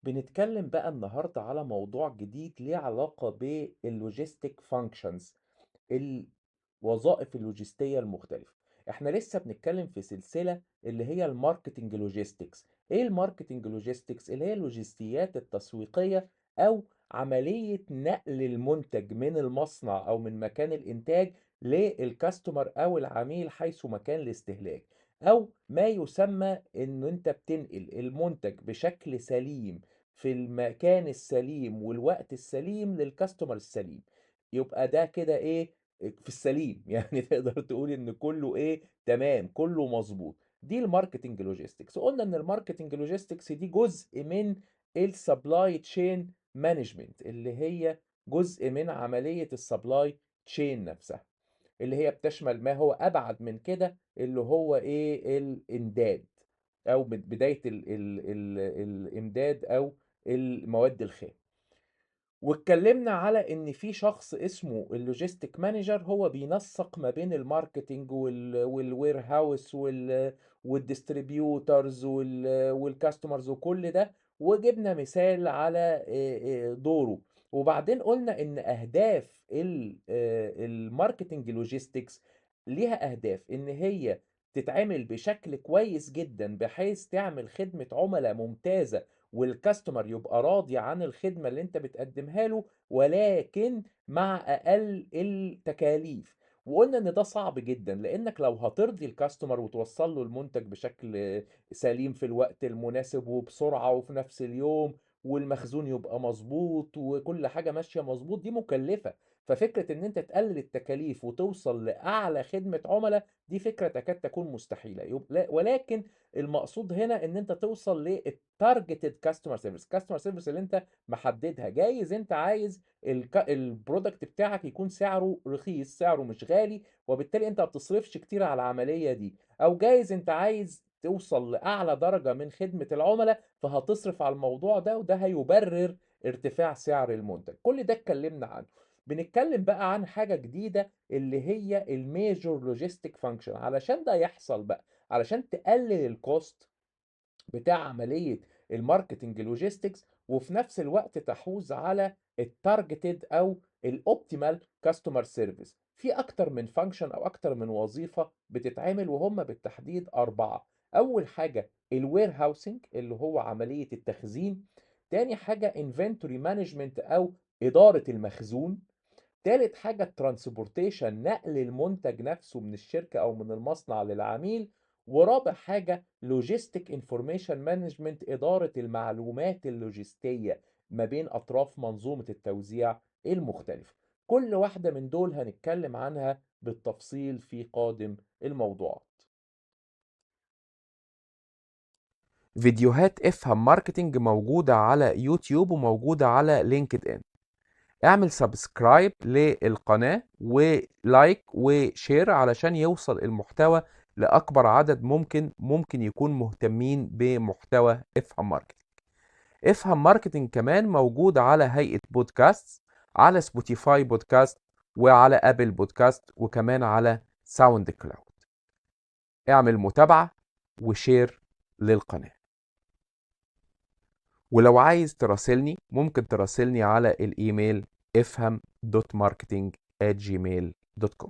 بنتكلم بقى النهاردة على موضوع جديد ليه علاقة باللوجيستيك فانكشنز، الوظائف اللوجستية المختلفة. احنا لسه بنتكلم في سلسلة اللي هي الماركتنج لوجيستكس. ايه الماركتنج لوجيستكس؟ اللي هي اللوجستيات التسويقية او عملية نقل المنتج من المصنع او من مكان الانتاج للكاستمر او العميل حيث مكان الاستهلاك، او ما يسمى ان انت بتنقل المنتج بشكل سليم في المكان السليم والوقت السليم للكاستمر السليم. يبقى ده كده ايه؟ في السليم يعني تقدر تقول ان كله ايه؟ تمام، كله مظبوط. دي الماركتنج لوجيستكس. قلنا ان الماركتنج لوجيستكس دي جزء من السبلاي تشين مانجمنت، اللي هي جزء من عملية السبلاي تشين نفسها، اللي هي بتشمل ما هو ابعد من كده، اللي هو ايه؟ الامداد، او بداية الامداد او المواد الخام. واتكلمنا على ان في شخص اسمه اللوجيستيك مانجر، هو بينسق ما بين الماركتينج والوير هاوس والديستريبيوترز والكاستمرز وكل ده. وجبنا مثال على دوره. وبعدين قلنا ان اهداف الماركتينج لوجيستكس ليها اهداف ان هي تتعمل بشكل كويس جدا بحيث تعمل خدمة عملاء ممتازة، والكاستمر يبقى راضي عن الخدمة اللي انت بتقدمها له، ولكن مع اقل التكاليف. وقلنا ان ده صعب جدا، لانك لو هترضي الكاستمر وتوصل له المنتج بشكل سليم في الوقت المناسب وبسرعة وفي نفس اليوم، والمخزون يبقى مظبوط وكل حاجة ماشية مظبوط، دي مكلفة. ففكرة ان انت تقلل التكاليف وتوصل لاعلى خدمة عملاء، دي فكرة تكاد تكون مستحيلة. ولكن المقصود هنا ان انت توصل للتارجتد كاستمر سيرفيس. كاستمر سيرفيس اللي انت محددها. جايز انت عايز البرودكت بتاعك يكون سعره رخيص، سعره مش غالي، وبالتالي انت ما بتصرفش كتير على العملية دي. او جايز انت عايز توصل لاعلى درجة من خدمة العملاء، فهتصرف على الموضوع ده، وده هيبرر ارتفاع سعر المنتج. كل ده اتكلمنا عنه. بنتكلم بقى عن حاجة جديدة، اللي هي الميجور لوجيستيك فانكشن. علشان ده يحصل بقى، علشان تقلل الكوست بتاع عملية الماركتنج لوجيستكس، وفي نفس الوقت تحوز على التارجتد او الاوبتيمال كاستمر سيرفيس، في اكتر من فانكشن او اكتر من وظيفة بتتعمل، وهم بالتحديد اربعة. اول حاجة الوير هاوسنج، اللي هو عملية التخزين. تاني حاجة انفنتوري مانجمنت او ادارة المخزون. تالت حاجة الترانسبورتيشن، نقل المنتج نفسه من الشركة أو من المصنع للعميل. ورابع حاجة لوجيستيك انفورميشن مانجمنت، إدارة المعلومات اللوجستية ما بين أطراف منظومة التوزيع المختلفة. كل واحدة من دول هنتكلم عنها بالتفصيل في قادم الموضوعات. فيديوهات افهم ماركتينج موجودة على يوتيوب وموجودة على لينكد ان. اعمل سبسكرايب للقناة ولايك وشير علشان يوصل المحتوى لأكبر عدد ممكن يكون مهتمين بمحتوى افهم ماركتنج. افهم ماركتنج كمان موجود على هيئة بودكاست، على سبوتيفاي بودكاست، وعلى ابل بودكاست، وكمان على ساوند كلاود. اعمل متابعة وشير للقناة. ولو عايز تراسلني ممكن تراسلني على الايميل افهم.marketing@gmail.com.